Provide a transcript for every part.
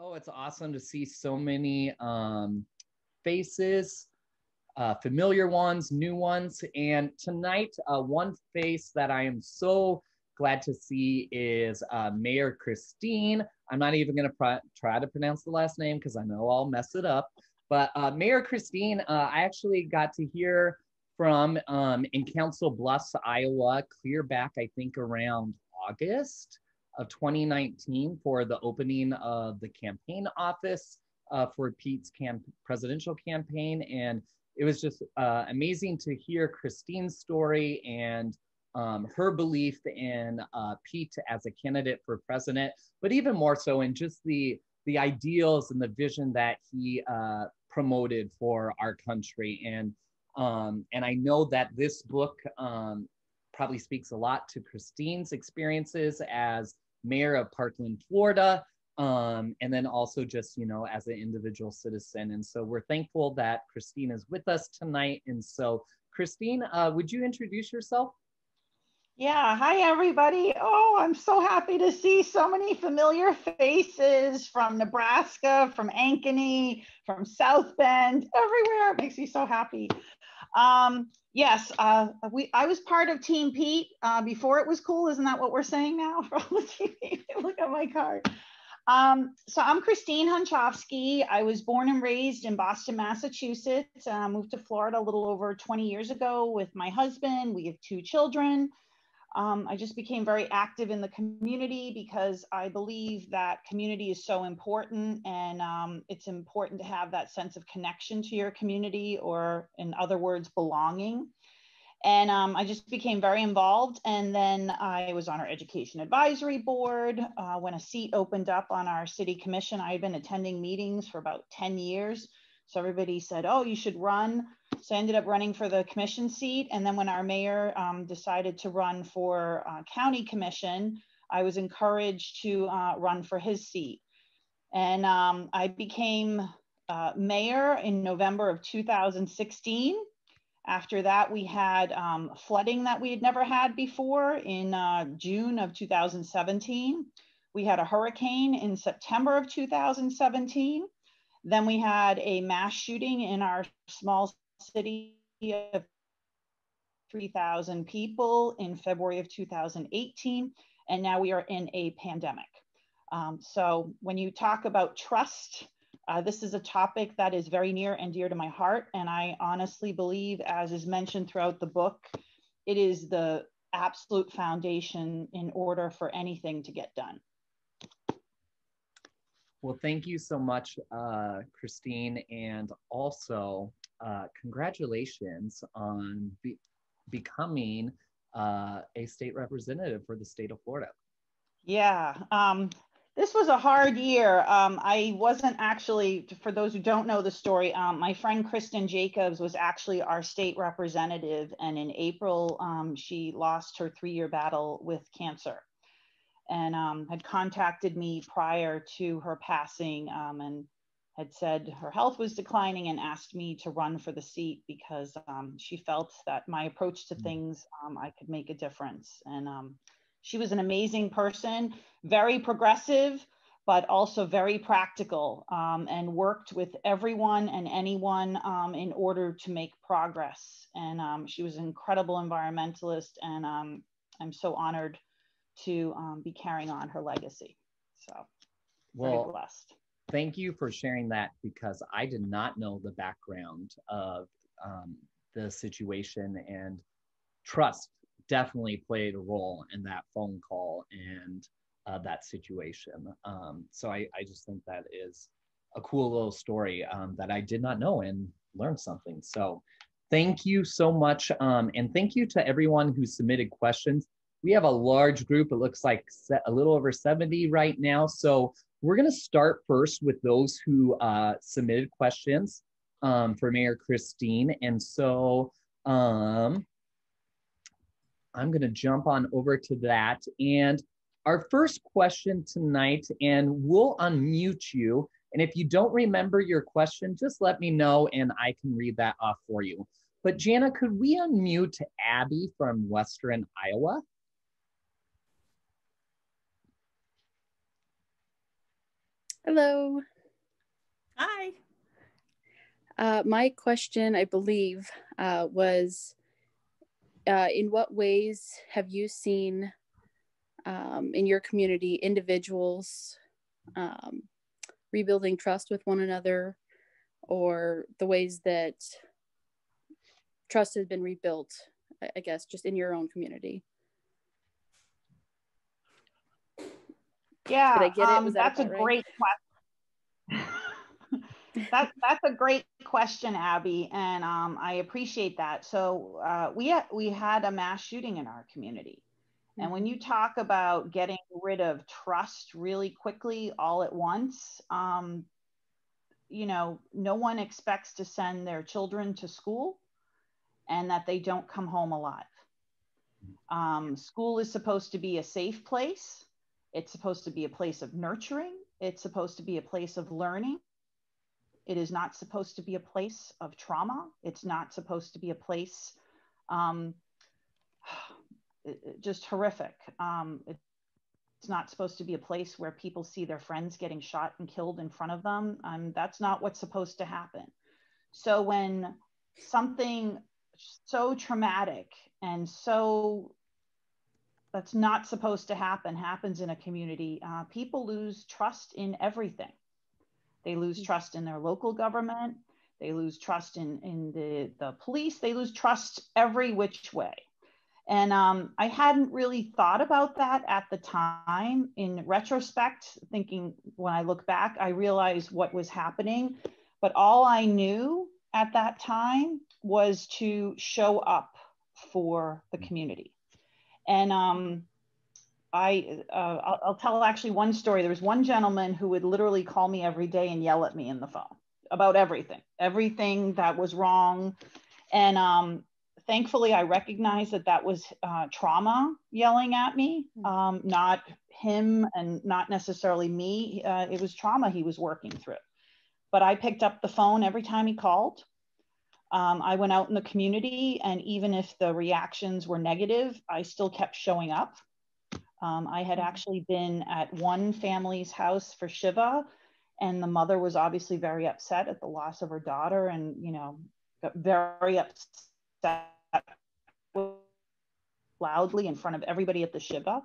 Oh, it's awesome to see so many faces, familiar ones, new ones. And tonight, one face that I am so glad to see is Mayor Christine. I'm not even going to try to pronounce the last name because I know I'll mess it up. But Mayor Christine, I actually got to hear from in Council Bluffs, Iowa, clear back, I think, around August of 2019 for the opening of the campaign office for Pete's presidential campaign. And it was just amazing to hear Christine's story and her belief in Pete as a candidate for president, but even more so in just the ideals and the vision that he promoted for our country. And I know that this book probably speaks a lot to Christine's experiences as mayor of Parkland, Florida, and then also just, you know, as an individual citizen. And so we're thankful that Christine is with us tonight. And so Christine, would you introduce yourself? Yeah, hi everybody. Oh, I'm so happy to see so many familiar faces from Nebraska, from Ankeny, from South Bend, everywhere. It makes me so happy. Yes, I was part of Team Pete before it was cool. Isn't that what we're saying now? Look at my card. So I'm Christine Hunschofsky. I was born and raised in Boston, Massachusetts. Moved to Florida a little over 20 years ago with my husband. We have 2 children. I just became very active in the community because I believe that community is so important, and it's important to have that sense of connection to your community, or in other words, belonging. And I just became very involved. And then I was on our education advisory board. When a seat opened up on our city commission, I had been attending meetings for about 10 years. So everybody said, oh, you should run. So I ended up running for the commission seat. And then when our mayor decided to run for county commission, I was encouraged to run for his seat. And I became mayor in November of 2016. After that, we had flooding that we had never had before in June of 2017. We had a hurricane in September of 2017. Then we had a mass shooting in our small city of 3,000 people in February of 2018. And now we are in a pandemic. So when you talk about trust, this is a topic that is very near and dear to my heart. And I honestly believe, as is mentioned throughout the book, it is the absolute foundation in order for anything to get done. Well, thank you so much, Christine. And also, congratulations on becoming a state representative for the state of Florida. Yeah. This was a hard year. I wasn't actually, for those who don't know the story, my friend Kristen Jacobs was actually our state representative. And in April, she lost her 3-year battle with cancer, and had contacted me prior to her passing, and had said her health was declining and asked me to run for the seat because she felt that my approach to things, I could make a difference. And she was an amazing person, very progressive, but also very practical, and worked with everyone and anyone in order to make progress. And she was an incredible environmentalist, and I'm so honored to be carrying on her legacy. So very blessed. Thank you for sharing that, because I did not know the background of the situation, and trust definitely played a role in that phone call and that situation. So I just think that is a cool little story that I did not know and learned something. So thank you so much. And thank you to everyone who submitted questions. We have a large group. It looks like a little over 70 right now. So we're going to start first with those who submitted questions for Mayor Christine. And so I'm going to jump on over to that. And our first question tonight, and we'll unmute you. And if you don't remember your question, just let me know and I can read that off for you. But Jana, could we unmute Abby from Western Iowa? Hello. Hi. My question, I believe, was in what ways have you seen in your community individuals rebuilding trust with one another, or the ways that trust has been rebuilt, I guess, just in your own community? Yeah, Did I get it? Was that's a right? great question. That's a great question, Abby, and I appreciate that. So we had a mass shooting in our community, and when you talk about getting rid of trust really quickly all at once, you know, no one expects to send their children to school and that they don't come home alive. School is supposed to be a safe place. It's supposed to be a place of nurturing. It's supposed to be a place of learning. It is not supposed to be a place of trauma. It's not supposed to be a place just horrific. It's not supposed to be a place where people see their friends getting shot and killed in front of them. That's not what's supposed to happen. So when something so traumatic and so that's not supposed to happen happens in a community, people lose trust in everything. They lose trust in their local government. They lose trust in the police. They lose trust every which way. And I hadn't really thought about that at the time. In retrospect, thinking when I look back, I realized what was happening. But all I knew at that time was to show up for the community. And I'll tell actually one story. There was one gentleman who would literally call me every day and yell at me in the phone about everything that was wrong. And thankfully, I recognized that was trauma yelling at me, not him and not necessarily me. It was trauma he was working through. But I picked up the phone every time he called. I went out in the community, and even if the reactions were negative, I still kept showing up. I had actually been at one family's house for Shiva, and the mother was obviously very upset at the loss of her daughter, and got very upset loudly in front of everybody at the Shiva.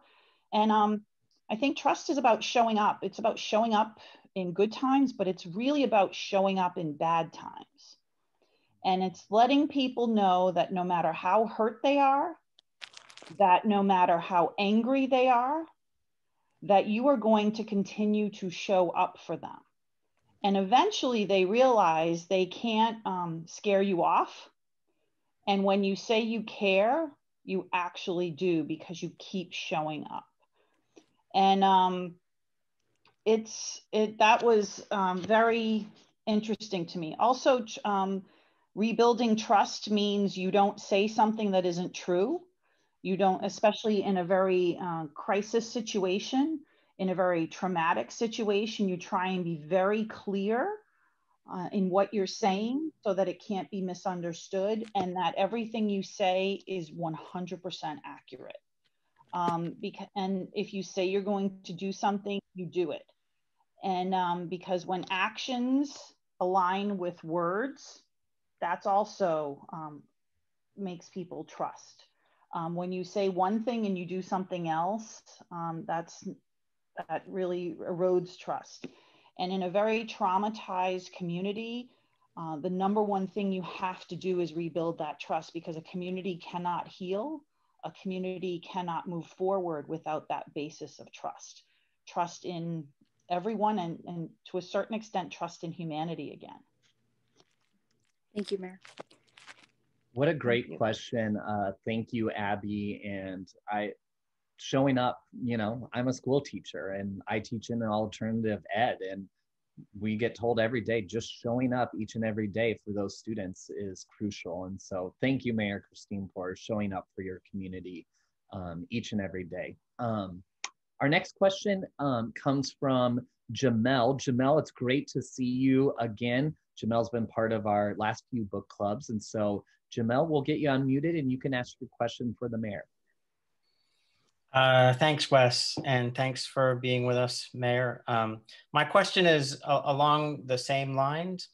And I think trust is about showing up. It's about showing up in good times, but it's really about showing up in bad times. And it's letting people know that no matter how hurt they are, that no matter how angry they are, that you are going to continue to show up for them. And eventually they realize they can't scare you off. And when you say you care, you actually do, because you keep showing up. And that was very interesting to me. Also, rebuilding trust means you don't say something that isn't true. You don't, especially in a very crisis situation, in a very traumatic situation, you try and be very clear in what you're saying so that it can't be misunderstood, and that everything you say is 100% accurate. And if you say you're going to do something, you do it. And because when actions align with words, that's also makes people trust. When you say one thing and you do something else, that really erodes trust. And in a very traumatized community, the number one thing you have to do is rebuild that trust, because a community cannot heal. A community cannot move forward without that basis of trust. Trust in everyone, and to a certain extent, trust in humanity again. Thank you, Mayor. What a great question. Thank you, Abby. And showing up, I'm a school teacher and I teach in an alternative ed, and we get told every day, just showing up each and every day for those students is crucial. And so thank you, Mayor Christine, for showing up for your community each and every day. Our next question comes from Jamel. Jamel, it's great to see you again. Jamel's been part of our last few book clubs. And so Jamel, we'll get you unmuted and you can ask your question for the mayor. Thanks, Wes, and thanks for being with us, Mayor. My question is along the same lines,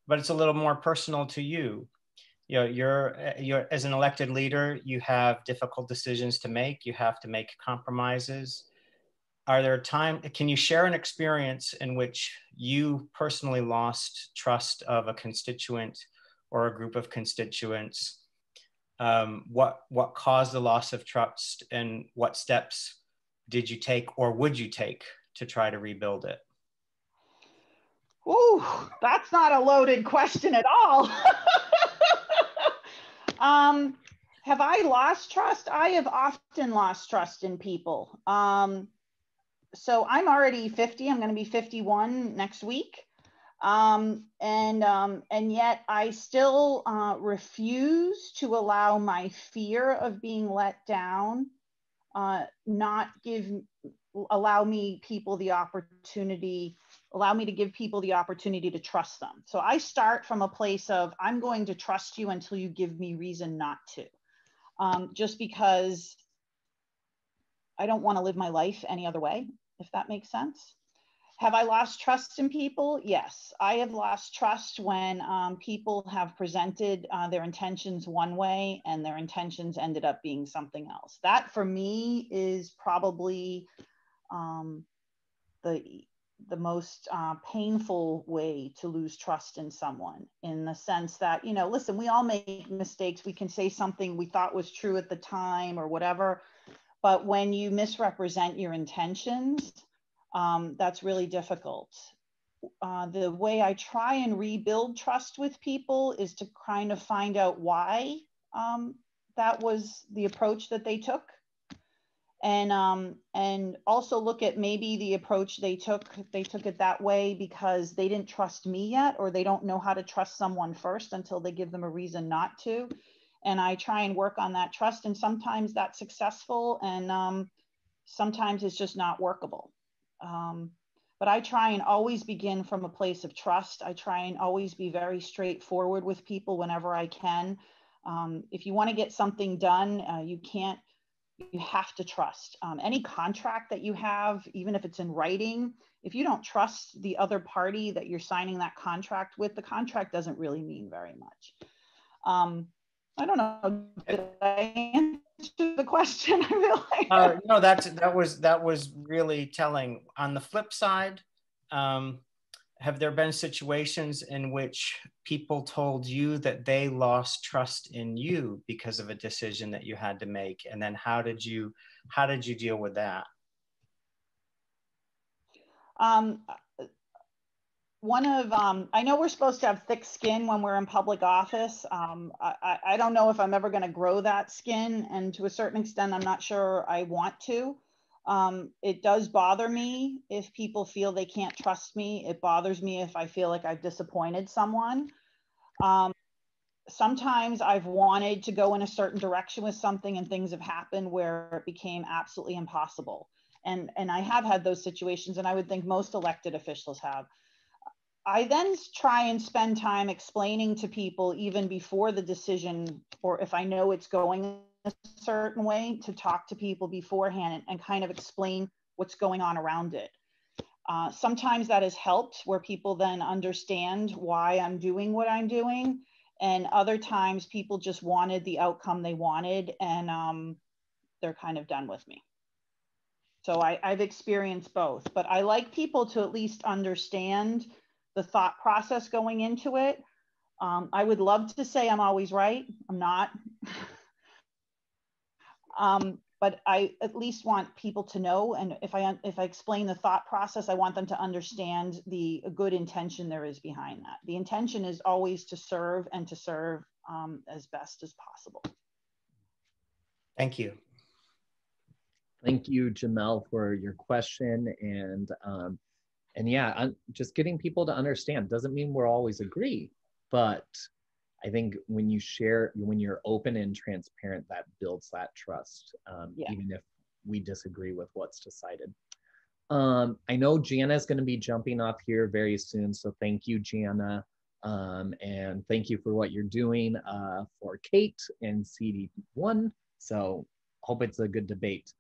but it's a little more personal to you. You know, you're as an elected leader, you have difficult decisions to make. You have to make compromises. Can you share an experience in which you personally lost trust of a constituent or a group of constituents? What caused the loss of trust, and what steps did you take or would you take to try to rebuild it? Ooh, that's not a loaded question at all. Have I lost trust? I have often lost trust in people. So I'm already 50. I'm going to be 51 next week. And yet I still refuse to allow my fear of being let down allow me to give people the opportunity to trust them. So I start from a place of, I'm going to trust you until you give me reason not to, just because I don't want to live my life any other way, if that makes sense. Have I lost trust in people? Yes, I have lost trust when people have presented their intentions one way and their intentions ended up being something else. That for me is probably the most painful way to lose trust in someone, in the sense that, you know, listen, we all make mistakes. We can say something we thought was true at the time or whatever, but when you misrepresent your intentions, that's really difficult. The way I try and rebuild trust with people is to kind of find out why that was the approach that they took. And also look at maybe the approach they took it that way because they didn't trust me yet, or they don't know how to trust someone first until they give them a reason not to. And I try and work on that trust. And sometimes that's successful, and sometimes it's just not workable. But I try and always begin from a place of trust. I try and always be very straightforward with people whenever I can. If you want to get something done, you have to trust. Any contract that you have, even if it's in writing, if you don't trust the other party that you're signing that contract with, the contract doesn't really mean very much. I don't know, did I answer the question? I feel like No, that was really telling. On the flip side, have there been situations in which people told you that they lost trust in you because of a decision that you had to make? And then how did you deal with that? I know we're supposed to have thick skin when we're in public office. I don't know if I'm ever going to grow that skin. And to a certain extent, I'm not sure I want to. It does bother me if people feel they can't trust me. It bothers me if I feel like I've disappointed someone. Sometimes I've wanted to go in a certain direction with something and things have happened where it became absolutely impossible. And I have had those situations, and I would think most elected officials have. I then try and spend time explaining to people even before the decision, or if I know it's going a certain way, to talk to people beforehand and kind of explain what's going on around it. Sometimes that has helped, where people then understand why I'm doing what I'm doing. And other times people just wanted the outcome they wanted, and they're kind of done with me. So I've experienced both, but I like people to at least understand the thought process going into it. I would love to say I'm always right. I'm not. But I at least want people to know, and if I explain the thought process, I want them to understand the good intention there is behind that. The intention is always to serve, and to serve as best as possible. Thank you. Thank you, Jamel, for your question. And yeah, just getting people to understand doesn't mean we'll always agree, but I think when you're open and transparent, that builds that trust, even if we disagree with what's decided. I know Jana's going to be jumping off here very soon, so thank you, Jana. And thank you for what you're doing for Kate and CD1. So hope it's a good debate.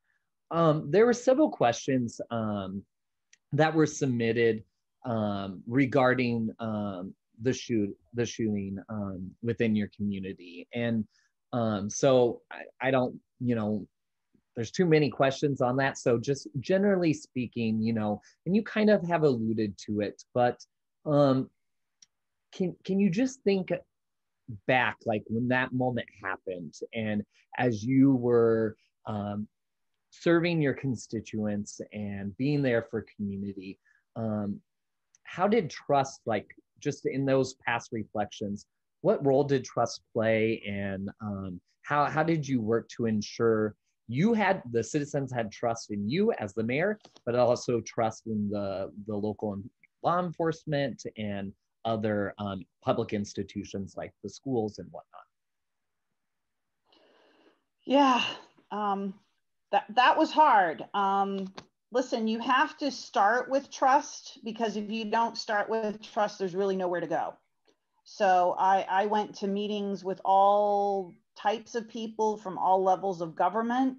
There were several questions that were submitted regarding the shooting within your community. And so I don't, there's too many questions on that. So just generally speaking, and you kind of have alluded to it, but can you just think back, like when that moment happened, and as you were serving your constituents and being there for community, how did trust, like just in those past reflections, what role did trust play, and how did you work to ensure the citizens had trust in you as the mayor, but also trust in the local law enforcement and other public institutions like the schools and whatnot? Yeah, that was hard. Listen, you have to start with trust, because if you don't start with trust, there's really nowhere to go. So I went to meetings with all types of people from all levels of government,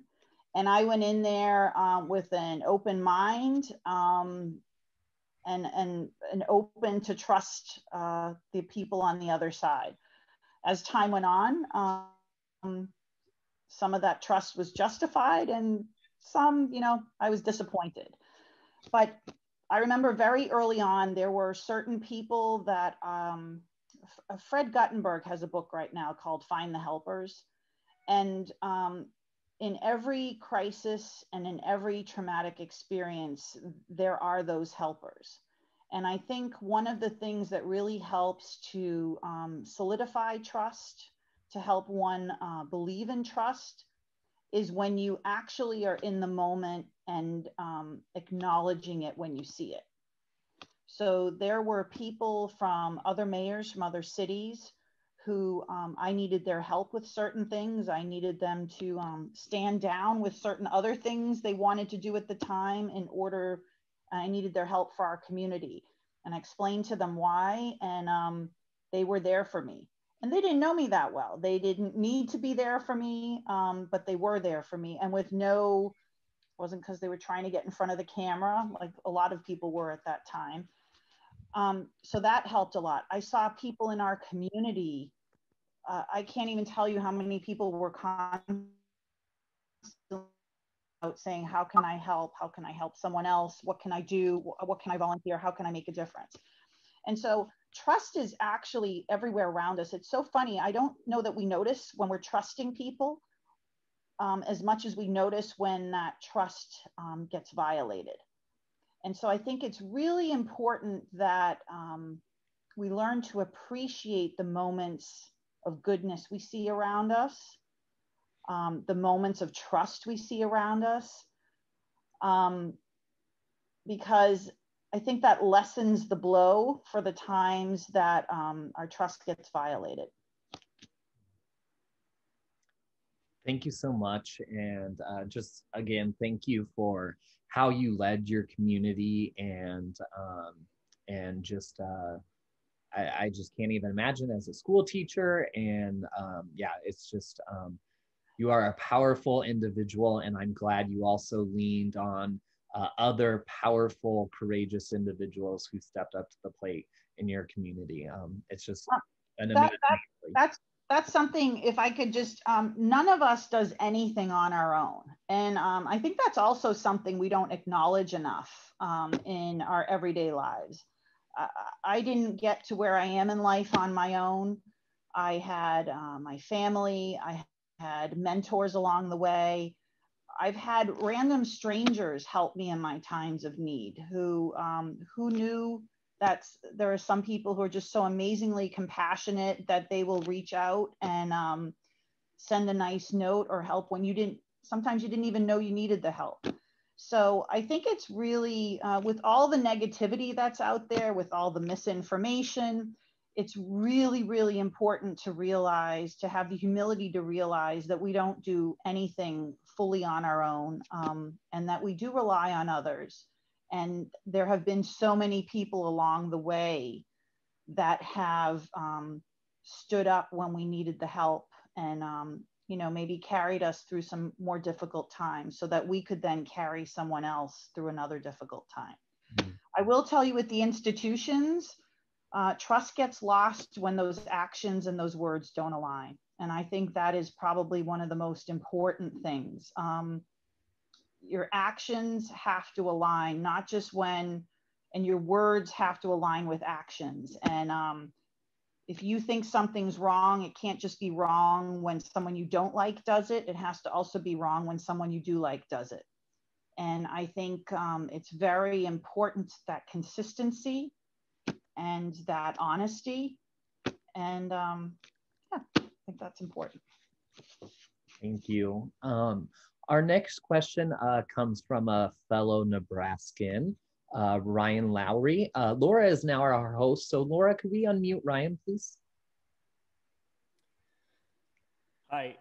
and I went in there with an open mind and open to trust the people on the other side. As time went on, some of that trust was justified, and some, I was disappointed. But I remember very early on, there were certain people that, Fred Guttenberg has a book right now called Find the Helpers. And in every crisis and in every traumatic experience, there are those helpers. And I think one of the things that really helps to solidify trust, to help one believe in trust, is when you actually are in the moment and acknowledging it when you see it. So there were people from other mayors from other cities who I needed their help with certain things. I needed them to stand down with certain other things they wanted to do at the time I needed their help for our community. And I explained to them why, and they were there for me. And they didn't know me that well. They didn't need to be there for me, but they were there for me. And wasn't because they were trying to get in front of the camera, like a lot of people were at that time. So that helped a lot. I saw people in our community. I can't even tell you how many people were constantly saying, how can I help? How can I help someone else? What can I do? What can I volunteer? How can I make a difference? And so trust is actually everywhere around us. It's so funny. I don't know that we notice when we're trusting people as much as we notice when that trust gets violated. And so I think it's really important that we learn to appreciate the moments of goodness we see around us, the moments of trust we see around us, because I think that lessens the blow for the times that our trust gets violated. Thank you so much. And just again, thank you for how you led your community, and just I just can't even imagine as a school teacher. And yeah, it's just you are a powerful individual, and I'm glad you also leaned on other powerful, courageous individuals who stepped up to the plate in your community. It's just an amazing. That's something, if I could just, none of us does anything on our own. And I think that's also something we don't acknowledge enough in our everyday lives. I didn't get to where I am in life on my own. I had my family, I had mentors along the way. I've had random strangers help me in my times of need who knew that there are some people who are just so amazingly compassionate that they will reach out and send a nice note or help when sometimes you didn't even know you needed the help. So I think it's really, with all the negativity that's out there, with all the misinformation, it's really, really important to have the humility to realize that we don't do anything fully on our own, and that we do rely on others. And there have been so many people along the way that have stood up when we needed the help, and you know, maybe carried us through some more difficult times so that we could then carry someone else through another difficult time. Mm-hmm. I will tell you with the institutions, trust gets lost when those actions and those words don't align. And I think that is probably one of the most important things. Your actions have to align, not just when, and your words have to align with actions. And if you think something's wrong, it can't just be wrong when someone you don't like does it. It has to also be wrong when someone you do like does it. And I think it's very important, that consistency and that honesty. And yeah, I think that's important. Thank you. Our next question comes from a fellow Nebraskan, Ryan Lowry. Laura is now our host. So Laura, could we unmute Ryan, please? Hi.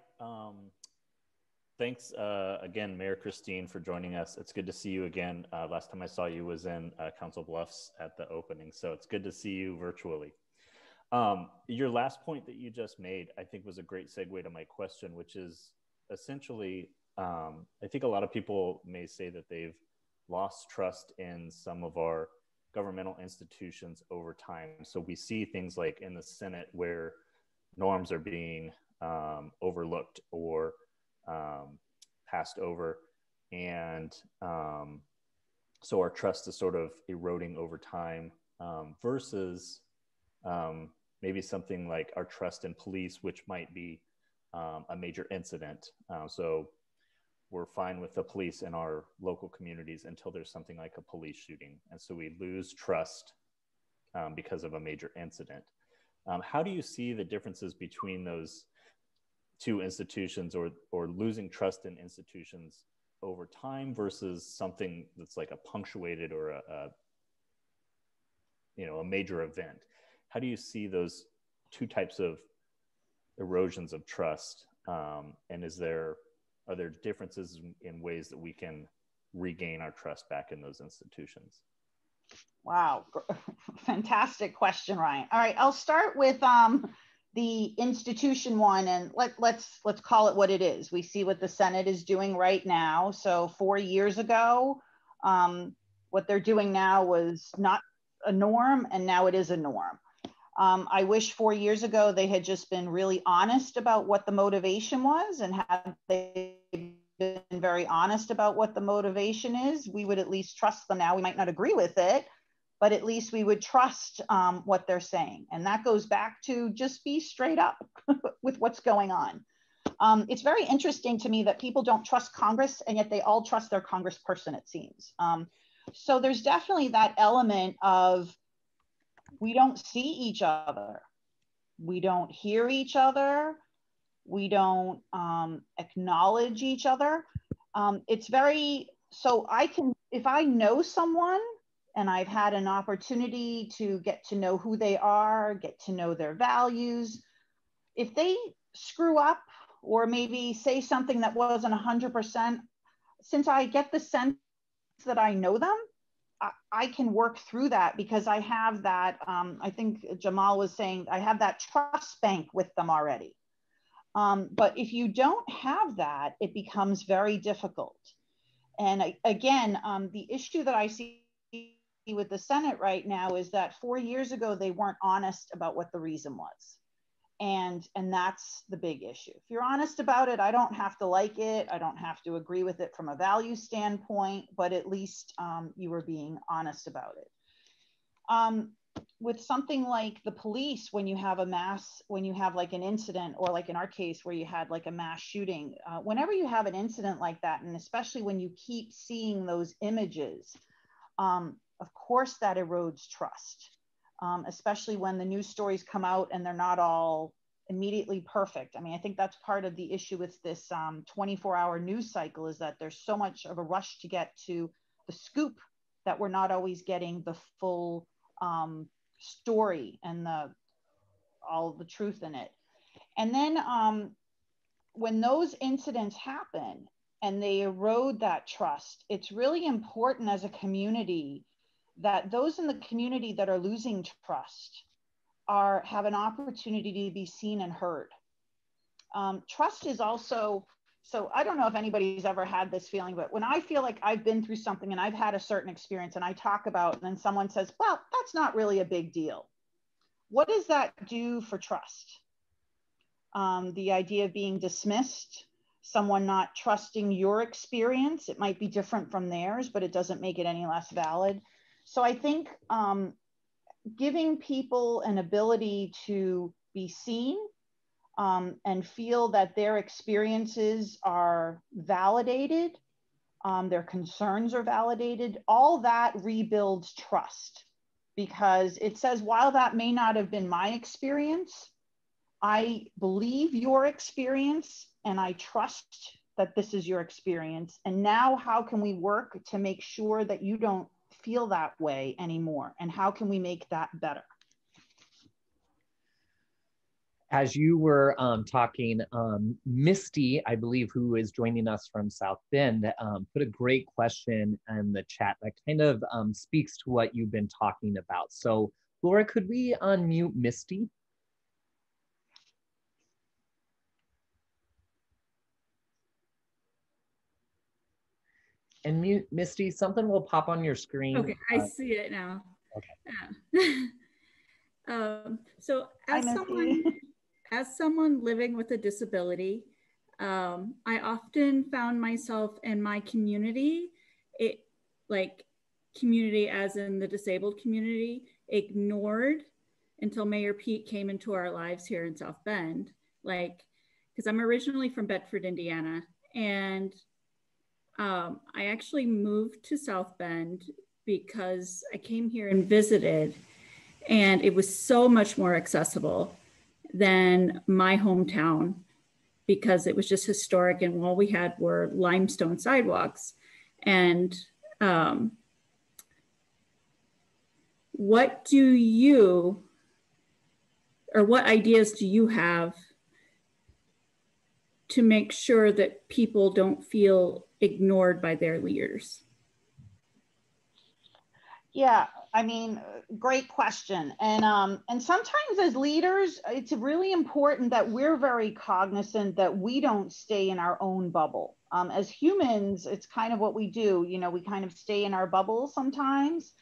Thanks again, Mayor Christine, for joining us. It's good to see you again. Last time I saw you was in Council Bluffs at the opening. So it's good to see you virtually. Your last point that you just made, I think, was a great segue to my question, which is essentially, I think a lot of people may say that they've lost trust in some of our governmental institutions over time. So we see things like in the Senate where norms are being overlooked or passed over. And so our trust is sort of eroding over time versus maybe something like our trust in police, which might be a major incident. So we're fine with the police in our local communities until there's something like a police shooting. And so we lose trust because of a major incident. How do you see the differences between those two institutions, or losing trust in institutions over time versus something that's like a punctuated or a major event? How do you see those two types of erosions of trust? And are there differences in ways that we can regain our trust back in those institutions? Wow, fantastic question, Ryan. All right, I'll start with the institution one, and let's call it what it is. We see what the Senate is doing right now. So 4 years ago, what they're doing now was not a norm, and now it is a norm. I wish 4 years ago they had just been really honest about what the motivation was, and had they been very honest about what the motivation is, we would at least trust them now. We might not agree with it, but at least we would trust what they're saying. And that goes back to just be straight up with what's going on. It's very interesting to me that people don't trust Congress, and yet they all trust their congressperson, it seems. So there's definitely that element of, we don't see each other. We don't hear each other. We don't acknowledge each other. It's very, so if I know someone and I've had an opportunity to get to know who they are, get to know their values, if they screw up or maybe say something that wasn't 100%, since I get the sense that I know them, I can work through that because I have that, I think Jamal was saying, I have that trust bank with them already. But if you don't have that, it becomes very difficult. And again, the issue that I see with the Senate right now is that 4 years ago, they weren't honest about what the reason was. And that's the big issue. If you're honest about it, I don't have to like it. I don't have to agree with it from a value standpoint, but at least you were being honest about it. With something like the police, when you have like an incident, or like in our case where you had like a mass shooting, whenever you have an incident like that, and especially when you keep seeing those images, of course that erodes trust. Especially when the news stories come out and they're not all immediately perfect. I mean, I think that's part of the issue with this 24-hour news cycle, is that there's so much of a rush to get to the scoop that we're not always getting the full story and all the truth in it. And then when those incidents happen and they erode that trust, it's really important as a community that those in the community that are losing trust have an opportunity to be seen and heard. Trust is also, so I don't know if anybody's ever had this feeling, but when I feel like I've been through something and I've had a certain experience and I talk about, and then someone says, well, that's not really a big deal. What does that do for trust? The idea of being dismissed, someone not trusting your experience. It might be different from theirs, but it doesn't make it any less valid. So I think giving people an ability to be seen and feel that their experiences are validated, their concerns are validated, all that rebuilds trust, because it says, while that may not have been my experience, I believe your experience and I trust that this is your experience. And now how can we work to make sure that you don't feel that way anymore? And how can we make that better? As you were talking, Misty, I believe, who is joining us from South Bend, put a great question in the chat that kind of speaks to what you've been talking about. So Laura, could we unmute Misty? And Misty, something will pop on your screen. Okay, I see it now. Okay. So as someone living with a disability, I often found myself in my community, community as in the disabled community, ignored until Mayor Pete came into our lives here in South Bend. Because I'm originally from Bedford, Indiana, and I actually moved to South Bend because I came here and visited, and it was so much more accessible than my hometown because it was just historic, and all we had were limestone sidewalks. And what ideas do you have to make sure that people don't feel ignored by their leaders? Yeah, I mean, great question. And sometimes as leaders, it's really important that we're very cognizant that we don't stay in our own bubble. As humans, it's kind of what we do. You know, we kind of stay in our bubble sometimes.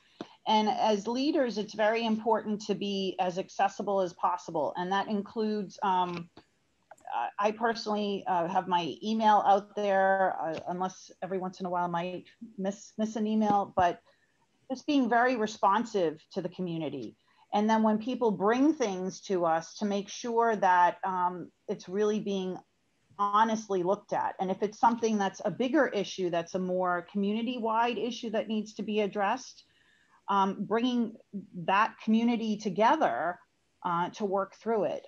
And as leaders, it's very important to be as accessible as possible. And that includes, I personally have my email out there, unless every once in a while I might miss an email, but just being very responsive to the community. And then when people bring things to us, to make sure that it's really being honestly looked at. And if it's something that's a bigger issue, that's a more community-wide issue that needs to be addressed, bringing that community together to work through it.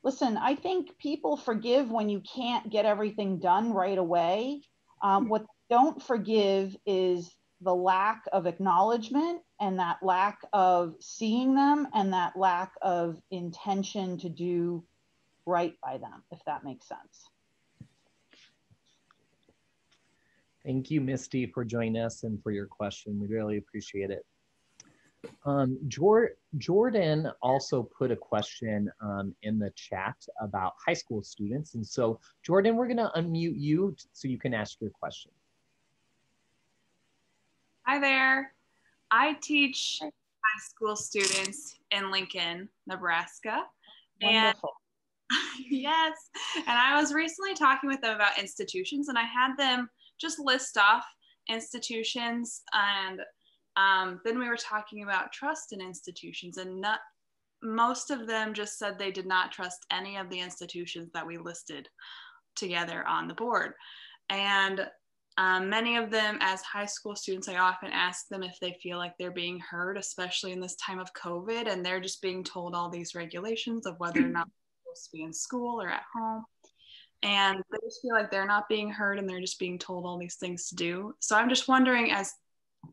Listen, I think people forgive when you can't get everything done right away. What they don't forgive is the lack of acknowledgement and that lack of seeing them and that lack of intention to do right by them, if that makes sense. Thank you, Misty, for joining us and for your question. We really appreciate it. Jordan also put a question in the chat about high school students. And so, Jordan, we're going to unmute you so you can ask your question. Hi there. I teach high school students in Lincoln, Nebraska. Wonderful. And yes, and I was recently talking with them about institutions, and I had them just list off institutions, and then we were talking about trust in institutions, and most of them just said they did not trust any of the institutions that we listed together on the board. And many of them, as high school students, I often ask them if they feel like they're being heard, especially in this time of COVID, and they're just being told all these regulations of whether or not they're supposed to be in school or at home. And they just feel like they're not being heard and they're just being told all these things to do. So I'm just wondering, as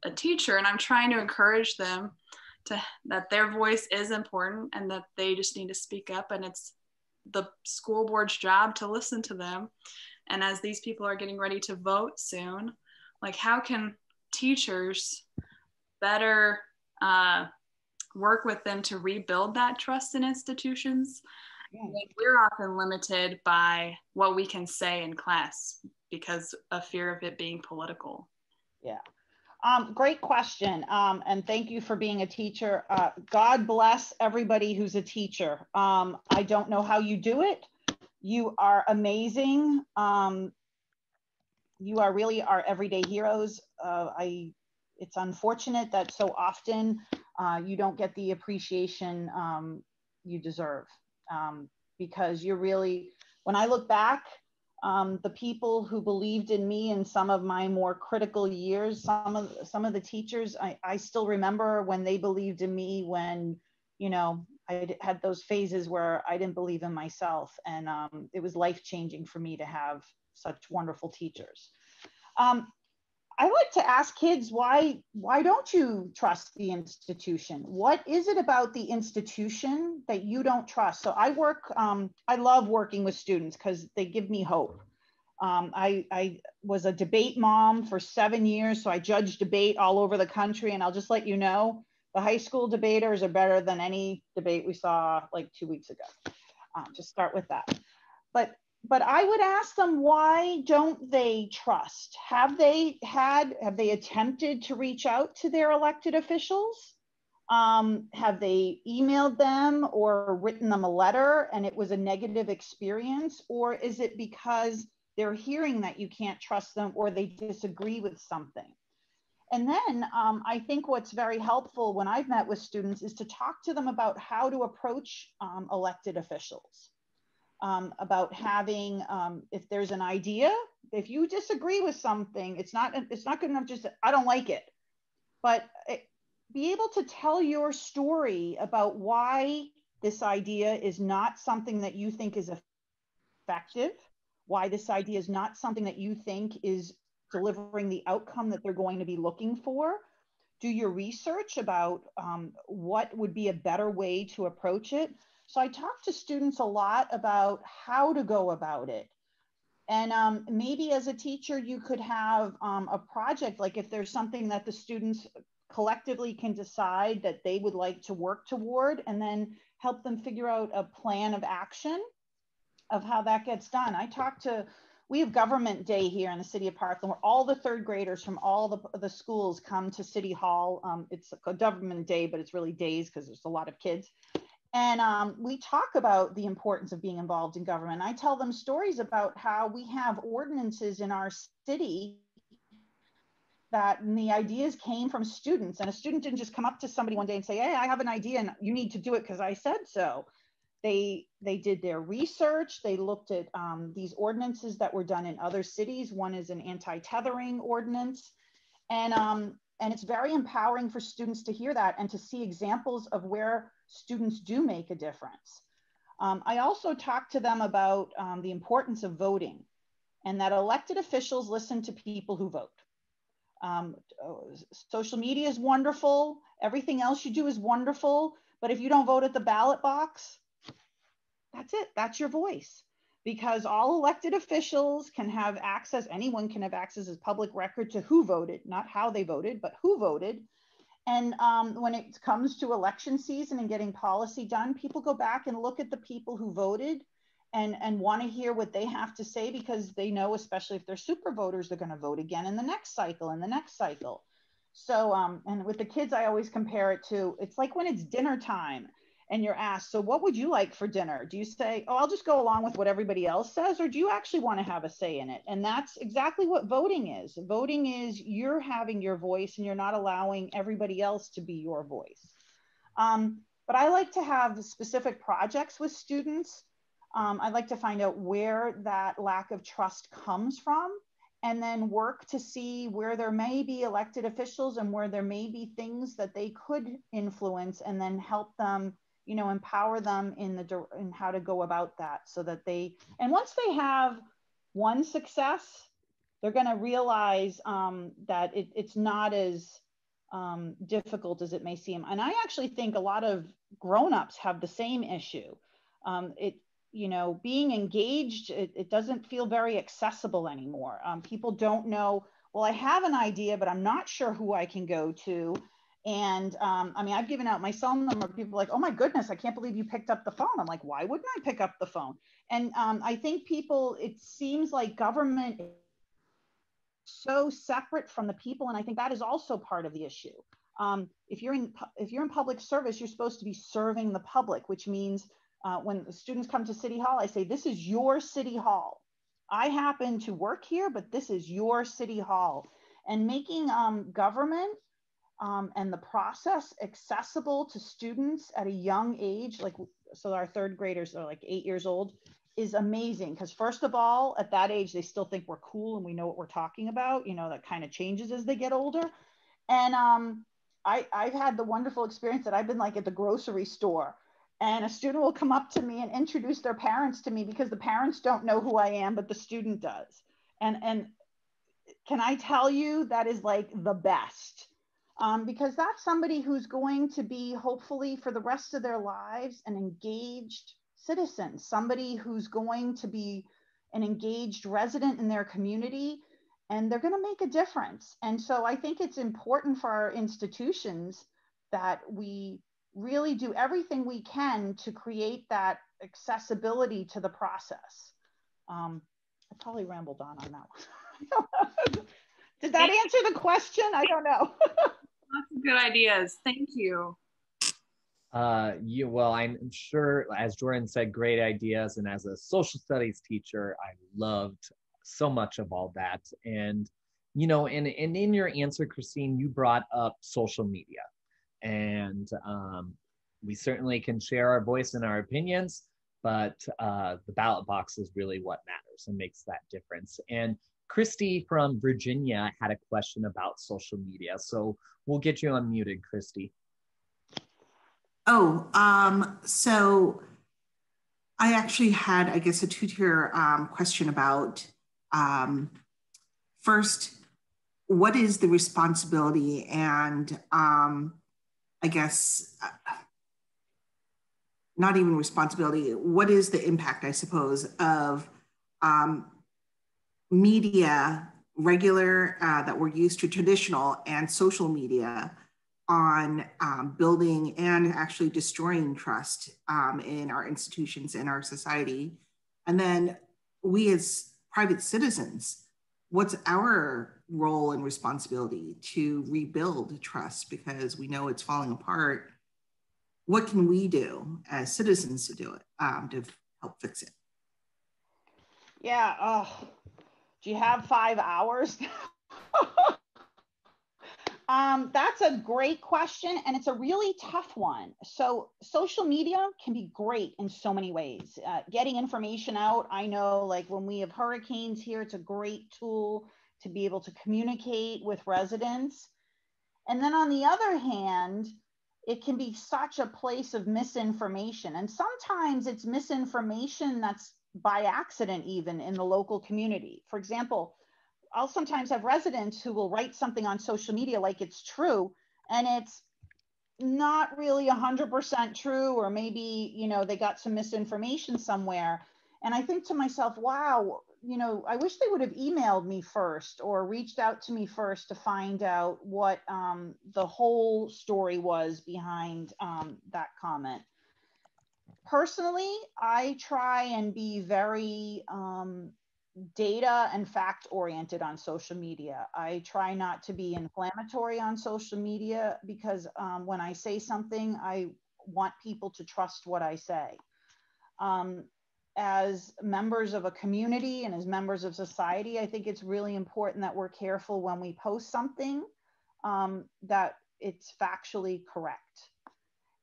a teacher, and I'm trying to encourage them that their voice is important and that they just need to speak up, and it's the school board's job to listen to them. And as these people are getting ready to vote soon, like, how can teachers better work with them to rebuild that trust in institutions we're often limited by what we can say in class because of fear of it being political. Yeah. Great question. And thank you for being a teacher. God bless everybody who's a teacher. I don't know how you do it. You are amazing. You are really our everyday heroes. It's unfortunate that so often you don't get the appreciation you deserve, because you're really, when I look back, the people who believed in me in some of my more critical years, some of the teachers, I still remember when they believed in me when, you know, I had those phases where I didn't believe in myself, and it was life-changing for me to have such wonderful teachers. I like to ask kids, why don't you trust the institution? What is it about the institution that you don't trust? So I love working with students because they give me hope. I was a debate mom for 7 years, so I judged debate all over the country. And I'll just let you know, the high school debaters are better than any debate we saw like 2 weeks ago. Just start with that. But I would ask them, why don't they trust? Have they attempted to reach out to their elected officials? Have they emailed them or written them a letter and it was a negative experience? Or is it because they're hearing that you can't trust them or they disagree with something? And then I think what's very helpful when I've met with students is to talk to them about how to approach elected officials. About having, if there's an idea, if you disagree with something, it's not good enough just, I don't like it, but be able to tell your story about why this idea is not something that you think is effective, why this idea is not something that you think is delivering the outcome that they're going to be looking for. Do your research about what would be a better way to approach it. So I talk to students a lot about how to go about it. And maybe as a teacher, you could have a project, like if there's something that the students collectively can decide that they would like to work toward, and then help them figure out a plan of action of how that gets done. We have Government Day here in the city of Parkland, where all the third graders from all the schools come to City Hall. It's a Government Day, but it's really days because there's a lot of kids. And we talk about the importance of being involved in government. I tell them stories about how we have ordinances in our city that the ideas came from students, and a student didn't just come up to somebody one day and say, hey, I have an idea and you need to do it because I said so. They did their research. They looked at these ordinances that were done in other cities. One is an anti-tethering ordinance. And it's very empowering for students to hear that and to see examples of where students do make a difference. I also talk to them about the importance of voting, and that elected officials listen to people who vote. Social media is wonderful. Everything else you do is wonderful. But if you don't vote at the ballot box, that's it. That's your voice. Because all elected officials can have access, anyone can have access as public record to who voted, not how they voted, but who voted. And when it comes to election season and getting policy done, people go back and look at the people who voted and want to hear what they have to say, because they know, especially if they're super voters, they're going to vote again in the next cycle and the next cycle. So, and with the kids, I always compare it to, it's like when it's dinner time and you're asked, so what would you like for dinner? Do you say, oh, I'll just go along with what everybody else says? Or do you actually want to have a say in it? And that's exactly what voting is. Voting is you're having your voice and you're not allowing everybody else to be your voice. But I like to have specific projects with students. I'd like to find out where that lack of trust comes from, and then work to see where there may be elected officials and where there may be things that they could influence, and then help them, you know, empower them in how to go about that, so that and once they have one success, they're going to realize that it's not as difficult as it may seem. And I actually think a lot of grown-ups have the same issue. You know, being engaged, it doesn't feel very accessible anymore. People don't know, well, I have an idea, but I'm not sure who I can go to. And I mean, I've given out my cell number. People are like, oh my goodness, I can't believe you picked up the phone. I'm like, why wouldn't I pick up the phone? And I think people, it seems like government is so separate from the people. And I think that is also part of the issue. If you're in public service, you're supposed to be serving the public, which means when the students come to City Hall, I say, this is your City Hall. I happen to work here, but this is your City Hall. And making government and the process accessible to students at a young age, like, so our third graders are like 8 years old, is amazing. Because first of all, at that age, they still think we're cool and we know what we're talking about. You know, that kind of changes as they get older. And I've had the wonderful experience that I've been like at the grocery store, and a student will come up to me and introduce their parents to me, because the parents don't know who I am, but the student does. And can I tell you, that is like the best. Because that's somebody who's going to be, hopefully for the rest of their lives, an engaged citizen, somebody who's going to be an engaged resident in their community, and they're going to make a difference. And so I think it's important for our institutions that we really do everything we can to create that accessibility to the process. I probably rambled on that one. Did that answer the question? I don't know. Lots of good ideas. Thank you. Well, I'm sure, as Jordan said, great ideas. And as a social studies teacher, I loved so much of all that. And, you know, and in your answer, Christine, you brought up social media. And we certainly can share our voice and our opinions, but the ballot box is really what matters and makes that difference. And Christy from Virginia had a question about social media. So we'll get you unmuted, Christy. Oh, so I actually had, I guess, a two-tier question about, first, what is the responsibility and I guess, not even responsibility, what is the impact, I suppose, of media, regular, that we're used to, traditional and social media, on building and actually destroying trust in our institutions, in our society? And then we as private citizens, what's our role and responsibility to rebuild trust, because we know it's falling apart? What can we do as citizens to do it, to help fix it? Yeah. Oh, do you have 5 hours? That's a great question, and it's a really tough one. So social media can be great in so many ways. Getting information out, I know, like when we have hurricanes here, it's a great tool to be able to communicate with residents. And then on the other hand, it can be such a place of misinformation. And sometimes it's misinformation that's by accident, even in the local community. For example, I'll sometimes have residents who will write something on social media like it's true, and it's not really 100% true, or maybe, you know, they got some misinformation somewhere. And I think to myself, wow, you know, I wish they would have emailed me first or reached out to me first to find out what the whole story was behind that comment. Personally, I try and be very data and fact oriented on social media. I try not to be inflammatory on social media, because when I say something, I want people to trust what I say. As members of a community and as members of society, I think it's really important that we're careful when we post something that it's factually correct.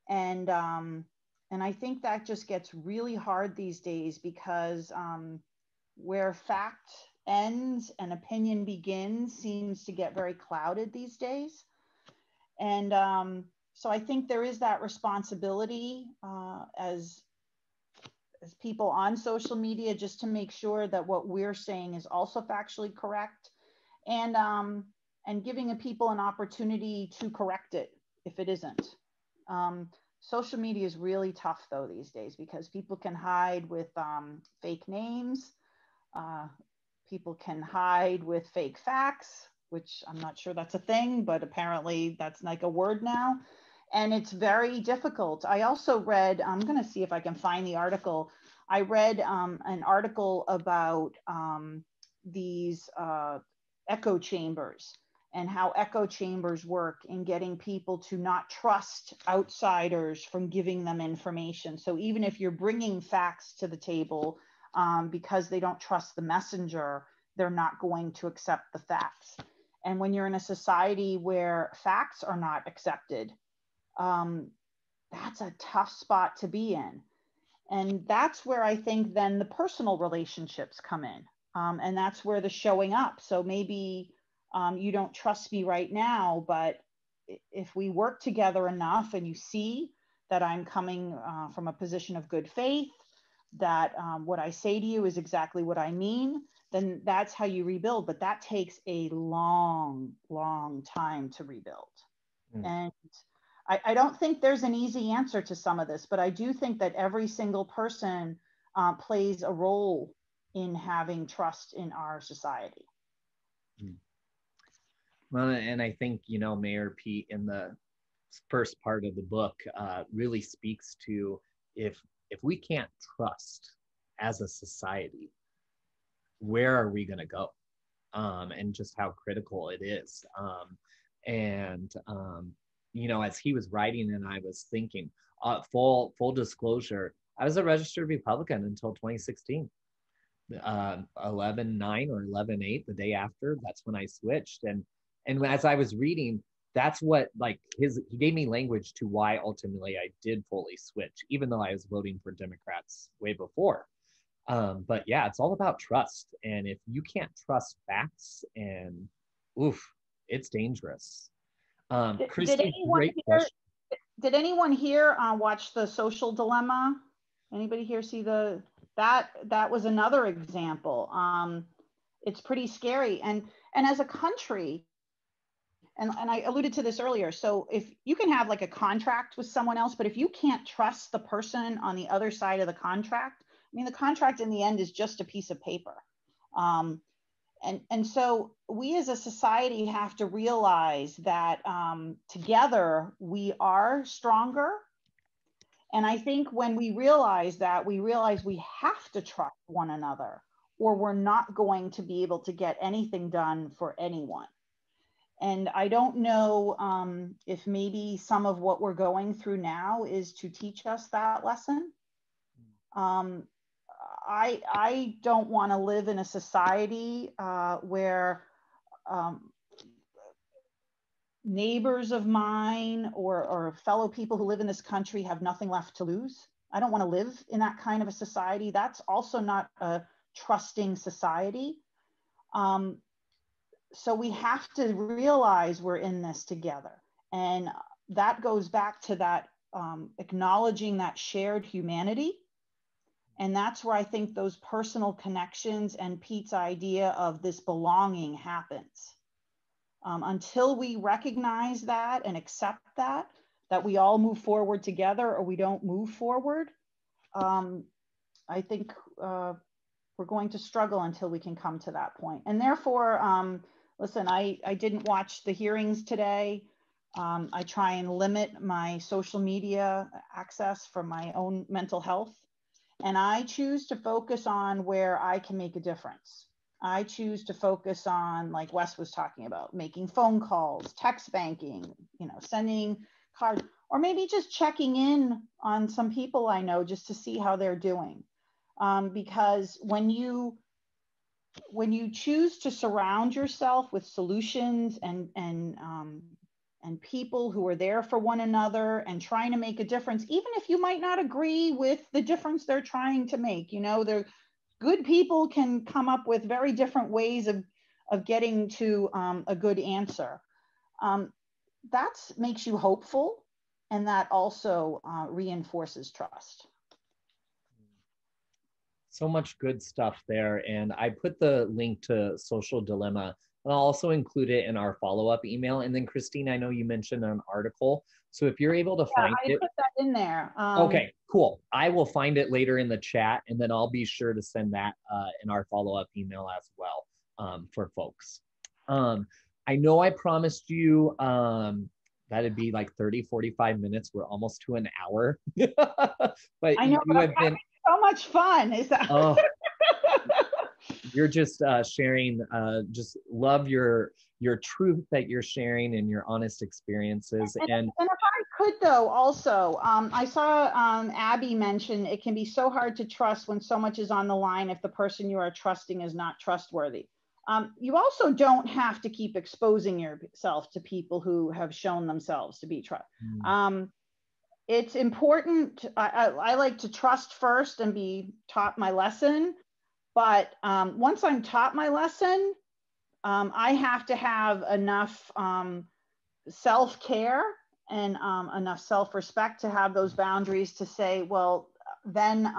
And I think that just gets really hard these days, because where fact ends and opinion begins seems to get very clouded these days. And so I think there is that responsibility as people on social media, just to make sure that what we're saying is also factually correct, and giving people an opportunity to correct it if it isn't. Social media is really tough though these days, because people can hide with fake names. People can hide with fake facts. which I'm not sure that's a thing, but apparently that's like a word now. And it's very difficult. I also read, I'm going to see if I can find the article. I read an article about these echo chambers and how echo chambers work in getting people to not trust outsiders from giving them information. So even if you're bringing facts to the table, because they don't trust the messenger, they're not going to accept the facts. And when you're in a society where facts are not accepted, that's a tough spot to be in. And that's where I think then the personal relationships come in. And that's where the showing up. So maybe you don't trust me right now, but if we work together enough and you see that I'm coming from a position of good faith, that what I say to you is exactly what I mean, then that's how you rebuild. But that takes a long, long time to rebuild. And I don't think there's an easy answer to some of this, but I do think that every single person plays a role in having trust in our society. Well, and I think, you know, Mayor Pete in the first part of the book really speaks to if we can't trust as a society, where are we going to go? And just how critical it is. You know, as he was writing and I was thinking, full disclosure, I was a registered Republican until 2016. 11-9 or 11-8, the day after, that's when I switched. And as I was reading, that's what, like, he gave me language to why ultimately I did fully switch, even though I was voting for Democrats way before. But yeah, it's all about trust. And if you can't trust facts, and it's dangerous. Christine, great question. Did anyone here watch The Social Dilemma? Anybody here see that was another example. It's pretty scary. And as a country, and I alluded to this earlier, so if you can have like a contract with someone else, but if you can't trust the person on the other side of the contract, I mean, the contract in the end is just a piece of paper. And so we as a society have to realize that together we are stronger. And I think when we realize that, we realize we have to trust one another, or we're not going to be able to get anything done for anyone. And I don't know if maybe some of what we're going through now is to teach us that lesson. I don't want to live in a society where neighbors of mine or fellow people who live in this country have nothing left to lose. I don't want to live in that kind of a society. That's also not a trusting society. So we have to realize we're in this together. And that goes back to that acknowledging that shared humanity. And that's where I think those personal connections and Pete's idea of this belonging happens. Until we recognize that and accept that we all move forward together or we don't move forward, I think we're going to struggle until we can come to that point. And therefore, listen, I didn't watch the hearings today. I try and limit my social media access for my own mental health. And I choose to focus on where I can make a difference. I choose to focus on, like Wes was talking about, making phone calls, text banking, you know, sending cards, or maybe just checking in on some people I know just to see how they're doing. Because when you choose to surround yourself with solutions and people who are there for one another and trying to make a difference, even if you might not agree with the difference they're trying to make, you know, they're good people can come up with very different ways of getting to a good answer. That makes you hopeful, and that also reinforces trust. So much good stuff there. And I put the link to Social Dilemma. I'll also include it in our follow-up email. And then Christine, I know you mentioned an article. So if you're able to find it. I put that in there. Okay, cool. I will find it later in the chat, and then I'll be sure to send that in our follow-up email as well for folks. I know I promised you that'd be like 30, 45 minutes. We're almost to an hour. But I know, you have been so much fun. Is that? Oh, you're just sharing, just love your truth that you're sharing and your honest experiences. And if I could though, also, I saw Abby mention it can be so hard to trust when so much is on the line if the person you are trusting is not trustworthy. You also don't have to keep exposing yourself to people who have shown themselves to be trustworthy. It's important. I like to trust first and be taught my lesson. But once I'm taught my lesson, I have to have enough self-care and enough self-respect to have those boundaries to say, well, then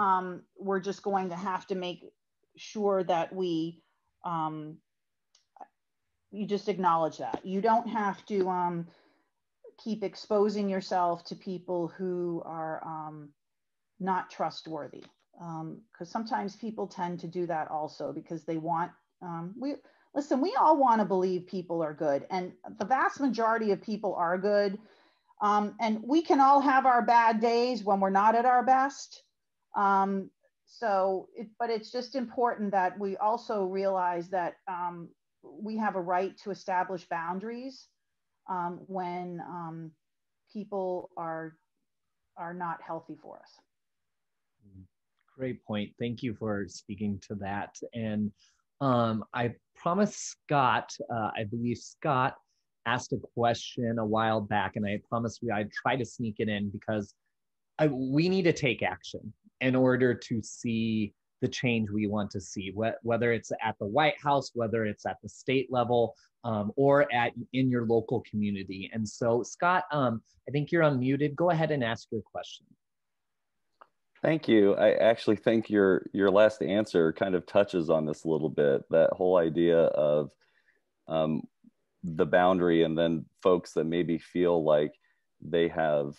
we're just going to have to make sure that we, you just acknowledge that. You don't have to keep exposing yourself to people who are not trustworthy. Because sometimes people tend to do that also because they want, we all want to believe people are good, and the vast majority of people are good. And we can all have our bad days when we're not at our best. But it's just important that we also realize that we have a right to establish boundaries when people are not healthy for us. Great point. Thank you for speaking to that. And I promised Scott, I believe Scott asked a question a while back, and I promised I'd try to sneak it in because we need to take action in order to see the change we want to see, whether it's at the White House, whether it's at the state level, or in your local community. And so, Scott, I think you're unmuted. Go ahead and ask your question. Thank you. I actually think your last answer kind of touches on this a little bit, that whole idea of the boundary, and then folks that maybe feel like they have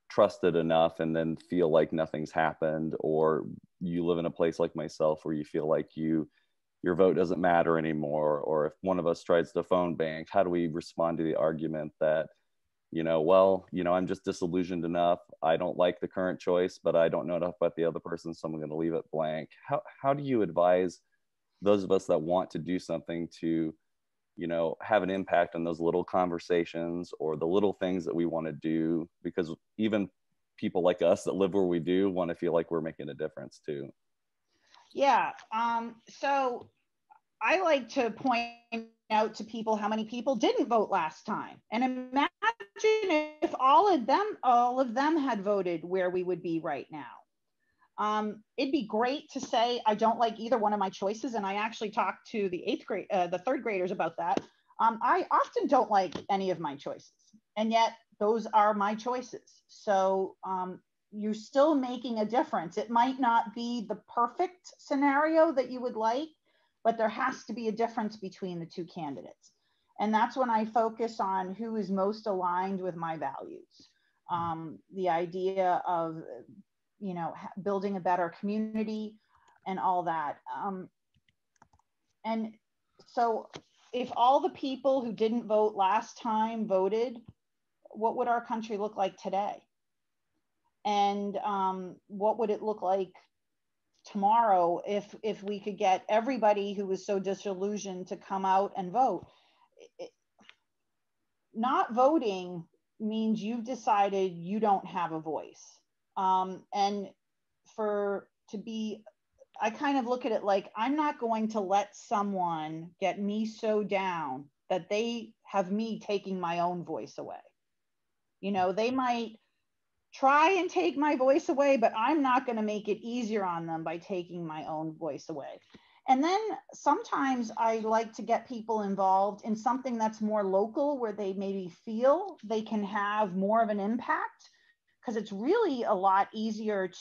trusted enough and then feel like nothing's happened, or you live in a place like myself where you feel like your vote doesn't matter anymore, or if one of us tries to phone bank, how do we respond to the argument that, I'm just disillusioned enough. I don't like the current choice, but I don't know enough about the other person, so I'm going to leave it blank. How do you advise those of us that want to do something to, have an impact on those little conversations or the little things that we want to do? Because even people like us that live where we do want to feel like we're making a difference too. Yeah. So I like to point out to people how many people didn't vote last time, and imagine if all of them had voted, where we would be right now. It'd be great to say I don't like either one of my choices, and I actually talked to the third graders about that. I often don't like any of my choices, and yet those are my choices. So you're still making a difference. It might not be the perfect scenario that you would like, but there has to be a difference between the two candidates. And that's when I focus on who is most aligned with my values. The idea of, building a better community and all that. And so if all the people who didn't vote last time voted, what would our country look like today? And what would it look like tomorrow if we could get everybody who was so disillusioned to come out and vote? Not voting means you've decided you don't have a voice. And I kind of look at it like, I'm not going to let someone get me so down that they have me taking my own voice away. They might try and take my voice away, but I'm not going to make it easier on them by taking my own voice away. And then sometimes I like to get people involved in something that's more local, where they maybe feel they can have more of an impact, because it's really a lot easier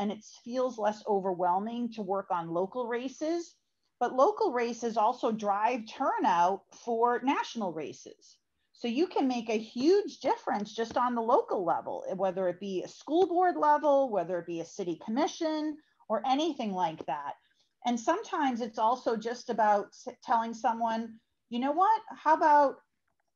and it feels less overwhelming to work on local races. But local races also drive turnout for national races. So you can make a huge difference just on the local level, whether it be a school board level, whether it be a city commission, or anything like that. And sometimes it's also just about telling someone, you know what, how about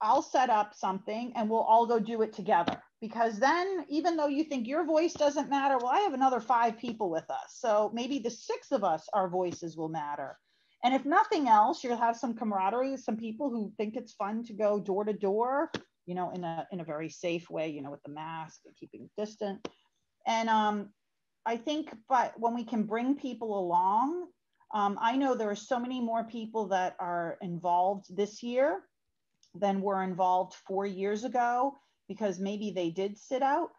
I'll set up something and we'll all go do it together. Because then, even though you think your voice doesn't matter, well, I have another 5 people with us. So maybe the 6 of us, our voices will matter. And if nothing else, you'll have some camaraderie with some people who think it's fun to go door to door, you know, in a very safe way, you know, with the mask and keeping distant. And I think, but when we can bring people along, I know there are so many more people that are involved this year than were involved 4 years ago, because maybe they did sit out,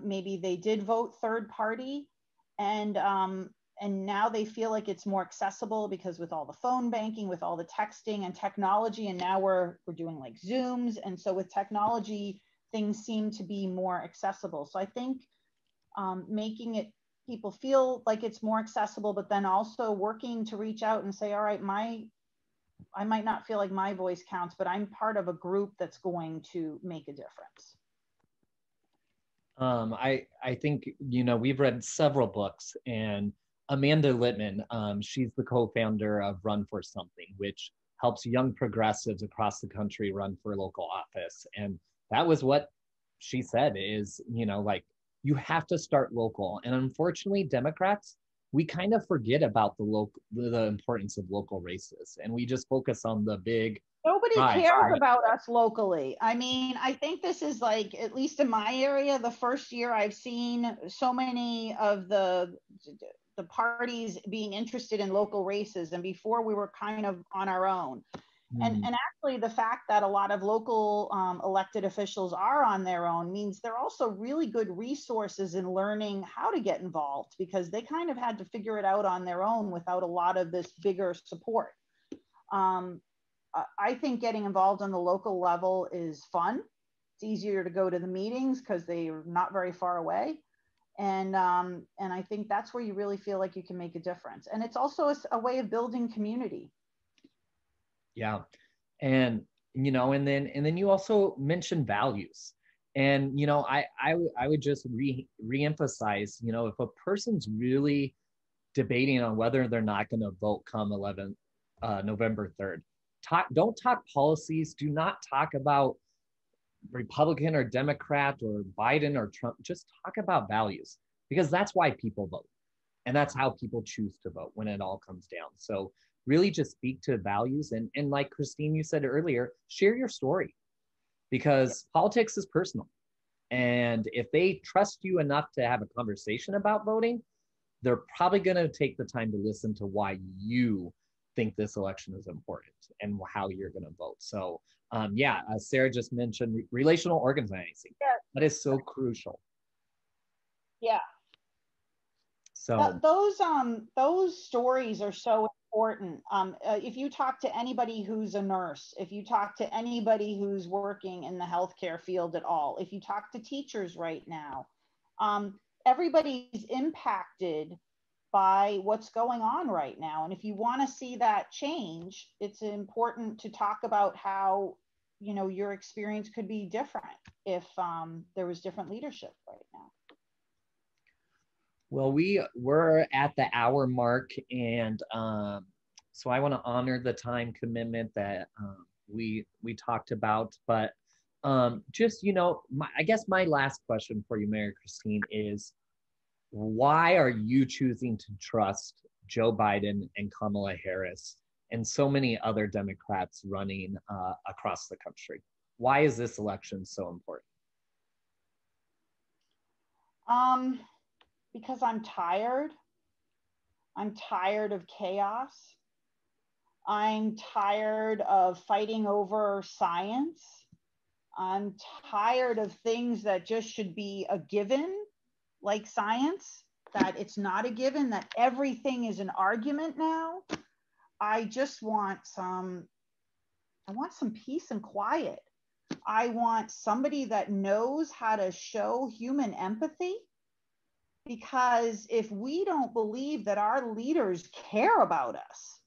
maybe they did vote third party, and now they feel like it's more accessible because with all the phone banking, with all the texting and technology, and now we're doing like Zooms, and so with technology, things seem to be more accessible. So I think making it people feel like it's more accessible, but then also working to reach out and say, all right, I might not feel like my voice counts, but I'm part of a group that's going to make a difference. I think, you know, we've read several books, and Amanda Littman, she's the co-founder of Run for Something, which helps young progressives across the country run for local office. And that was what she said is, you know, like, you have to start local. And unfortunately, Democrats, we kind of forget about the importance of local races, and we just focus on the big. Nobody cares about us locally. I mean, I think this is like, at least in my area, the first year I've seen so many of the parties being interested in local races, and before we were kind of on our own. And actually the fact that a lot of local elected officials are on their own means they're also really good resources in learning how to get involved, because they kind of had to figure it out on their own without a lot of this bigger support. I think getting involved on the local level is fun. It's easier to go to the meetings because they're not very far away. And I think that's where you really feel like you can make a difference. And it's also a way of building community. Yeah. And, you know, and then you also mentioned values. And, you know, I would just reemphasize, you know, if a person's really debating on whether they're not going to vote come November 3rd, don't talk policies. Do not talk about Republican or Democrat or Biden or Trump. Just talk about values, because that's why people vote. And that's how people choose to vote when it all comes down. So really just speak to values. And like Christine, you said earlier, share your story, because politics is personal. And if they trust you enough to have a conversation about voting, they're probably going to take the time to listen to why you think this election is important and how you're going to vote. So as Sarah just mentioned, relational organizing. Yeah. That is so crucial. Yeah. So those stories are so important. If you talk to anybody who's a nurse, if you talk to anybody who's working in the healthcare field at all, if you talk to teachers right now, everybody's impacted by what's going on right now. And if you want to see that change, it's important to talk about how, you know, your experience could be different if there was different leadership right now. Well, we're at the hour mark, and so I want to honor the time commitment that we talked about. But just, you know, I guess my last question for you, Mayor Christine, is why are you choosing to trust Joe Biden and Kamala Harris and so many other Democrats running across the country? Why is this election so important? Because I'm tired. I'm tired of chaos. I'm tired of fighting over science. I'm tired of things that just should be a given, like science, that it's not a given, that everything is an argument now. I just want some peace and quiet. I want somebody that knows how to show human empathy. Because if we don't believe that our leaders care about us,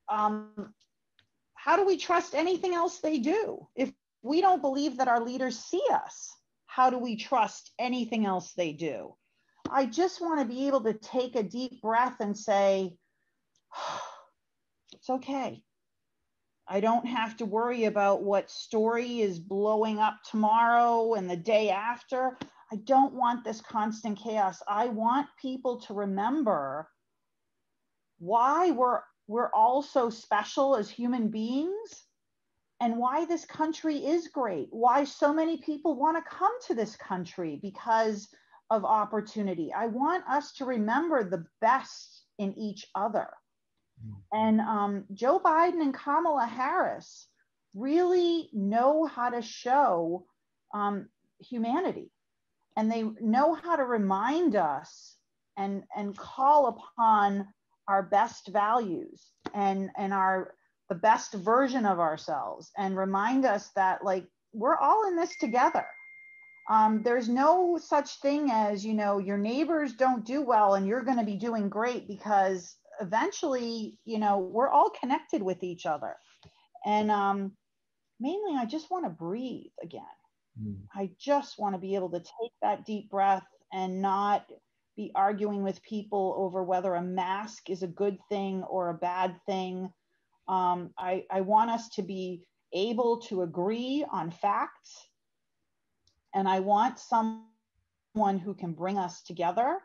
how do we trust anything else they do? If we don't believe that our leaders see us, how do we trust anything else they do? I just want to be able to take a deep breath and say, it's okay. I don't have to worry about what story is blowing up tomorrow and the day after. I don't want this constant chaos. I want people to remember why we're all so special as human beings, and why this country is great, why so many people want to come to this country because of opportunity. I want us to remember the best in each other. And Joe Biden and Kamala Harris really know how to show humanity, and they know how to remind us and call upon our best values and the best version of ourselves, and remind us that, like, we're all in this together. There's no such thing as, you know, your neighbors don't do well and you're going to be doing great, because eventually, you know, we're all connected with each other. And mainly, I just want to breathe again. I just want to be able to take that deep breath and not be arguing with people over whether a mask is a good thing or a bad thing. I want us to be able to agree on facts, and I want someone who can bring us together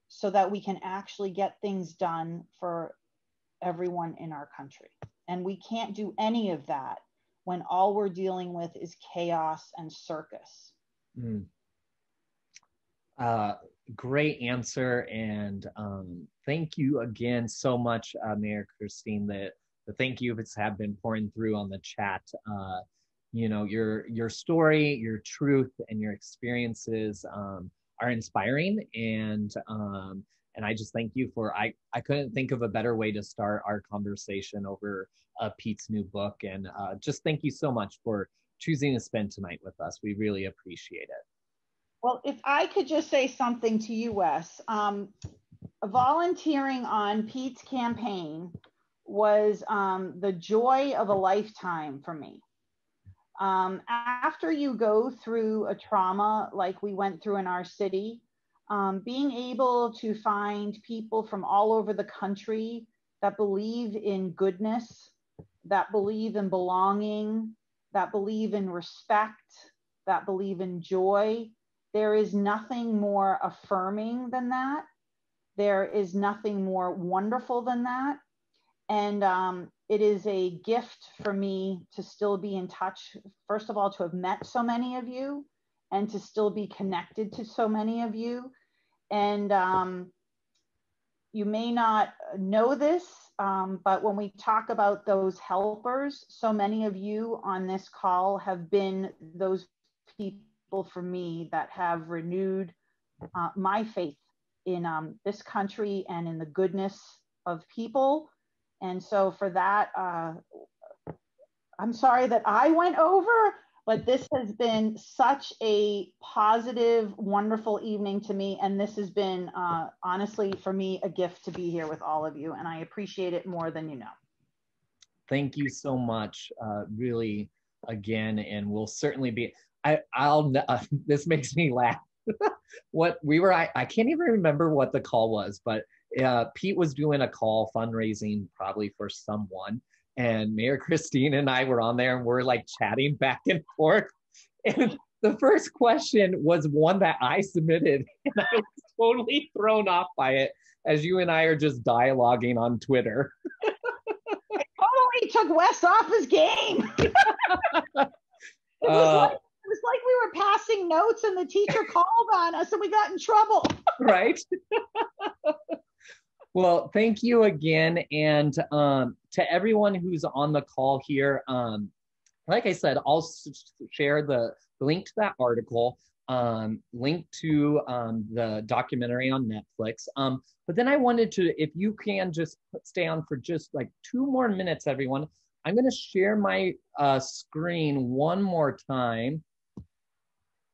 so that we can actually get things done for everyone in our country. And we can't do any of that when all we're dealing with is chaos and circus. Great answer. And thank you again so much, Mayor Christine. The thank yous have been pouring through on the chat. You know, your story, your truth, and your experiences are inspiring. And I just thank you for, I couldn't think of a better way to start our conversation over Pete's new book. And just thank you so much for choosing to spend tonight with us. We really appreciate it. Well, if I could just say something to you, Wes, volunteering on Pete's campaign was the joy of a lifetime for me. After you go through a trauma like we went through in our city, being able to find people from all over the country that believe in goodness, that believe in belonging, that believe in respect, that believe in joy, there is nothing more affirming than that. There is nothing more wonderful than that. And it is a gift for me to still be in touch, first of all, to have met so many of you and to still be connected to so many of you. And you may not know this, but when we talk about those helpers, so many of you on this call have been those people for me that have renewed my faith in this country and in the goodness of people. And so for that, I'm sorry that I went over, but this has been such a positive, wonderful evening to me. And this has been, honestly, for me, a gift to be here with all of you. And I appreciate it more than you know. Thank you so much, really, again. And we'll certainly be, this makes me laugh. I can't even remember what the call was, but Pete was doing a call fundraising probably for someone, and Mayor Christine and I were on there and we're like chatting back and forth. And the first question was one that I submitted, and I was totally thrown off by it as you and I are just dialoguing on Twitter. I totally took Wes off his game. It was like we were passing notes and the teacher called on us and we got in trouble. Right? Well, thank you again. And to everyone who's on the call here, like I said, I'll share the link to that article, link to the documentary on Netflix. But then I wanted to, if you can just stay on for just like 2 more minutes, everyone, I'm going to share my screen one more time.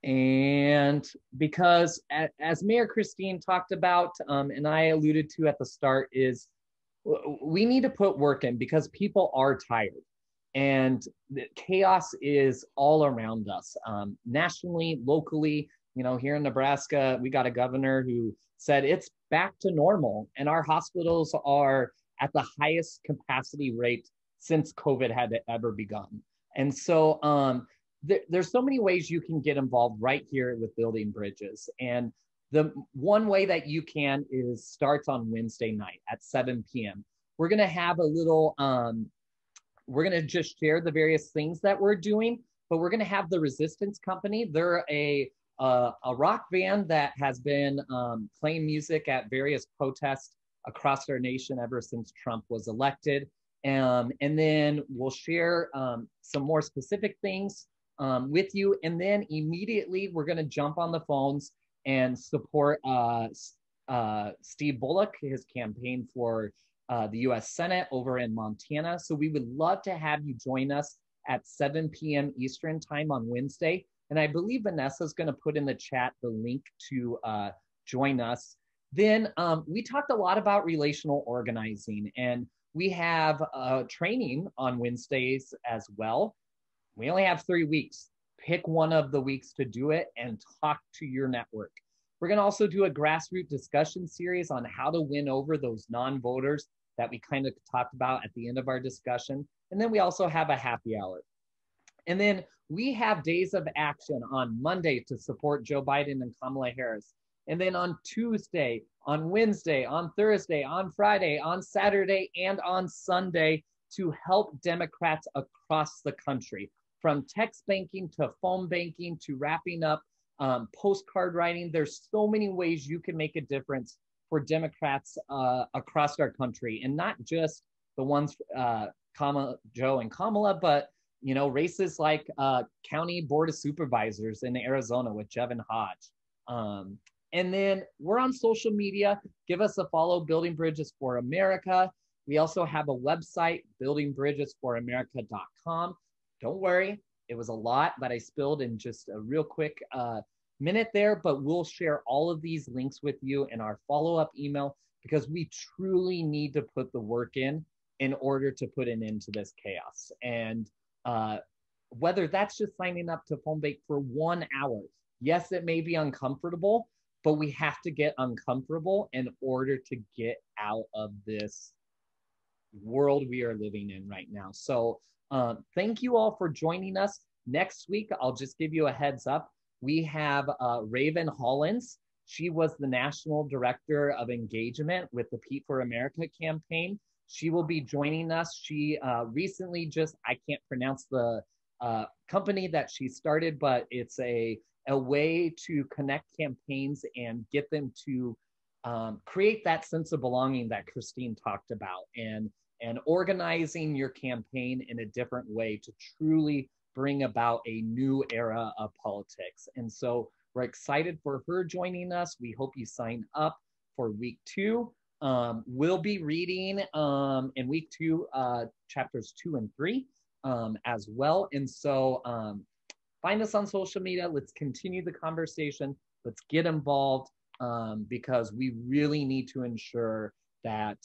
And because as Mayor Christine talked about, and I alluded to at the start, is we need to put work in because people are tired and the chaos is all around us, nationally, locally. You know, here in Nebraska, we got a governor who said it's back to normal and our hospitals are at the highest capacity rate since COVID had ever begun. And so there's so many ways you can get involved right here with Building Bridges. And the one way that you can is starts on Wednesday night at 7 p.m. We're gonna have a little, we're gonna just share the various things that we're doing, but we're gonna have the Resistance Company. They're a rock band that has been playing music at various protests across our nation ever since Trump was elected. And then we'll share some more specific things with you. And then immediately we're gonna jump on the phones and support Steve Bullock, his campaign for the US Senate over in Montana. So we would love to have you join us at 7 p.m. Eastern time on Wednesday. And I believe Vanessa's gonna put in the chat the link to join us. Then we talked a lot about relational organizing, and we have training on Wednesdays as well. We only have 3 weeks. Pick one of the weeks to do it and talk to your network. We're gonna also do a grassroots discussion series on how to win over those non-voters that we kind of talked about at the end of our discussion. And then we also have a happy hour. And then we have days of action on Monday to support Joe Biden and Kamala Harris. And then on Tuesday, on Wednesday, on Thursday, on Friday, on Saturday, and on Sunday to help Democrats across the country, from text banking to phone banking to wrapping up postcard writing. There's so many ways you can make a difference for Democrats across our country, and not just the ones, Joe and Kamala, but races like County Board of Supervisors in Arizona with Jevin Hodge. And then we're on social media. Give us a follow, Building Bridges for America. We also have a website, buildingbridgesforamerica.com. Don't worry, it was a lot that I spilled in just a real quick minute there, but we'll share all of these links with you in our follow-up email, because we truly need to put the work in order to put an end to this chaos. And whether that's just signing up to phone bank for 1 hour, yes, it may be uncomfortable, but we have to get uncomfortable in order to get out of this world we are living in right now. So thank you all for joining us. Next week, I'll just give you a heads up. We have Raven Hollins. She was the National Director of Engagement with the Pete for America campaign. She will be joining us. She recently I can't pronounce the company that she started, but it's a way to connect campaigns and get them to create that sense of belonging that Christine talked about, and organizing your campaign in a different way to truly bring about a new era of politics. And so we're excited for her joining us. We hope you sign up for week 2. We'll be reading in week 2, chapters 2 and 3 as well. And so find us on social media. Let's continue the conversation. Let's get involved because we really need to ensure that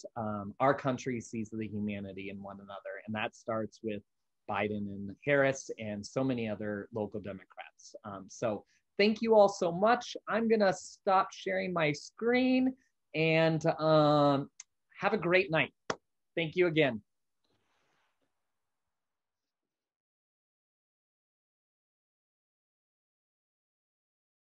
our country sees the humanity in one another. And that starts with Biden and Harris and so many other local Democrats. So thank you all so much. I'm gonna stop sharing my screen and have a great night. Thank you again.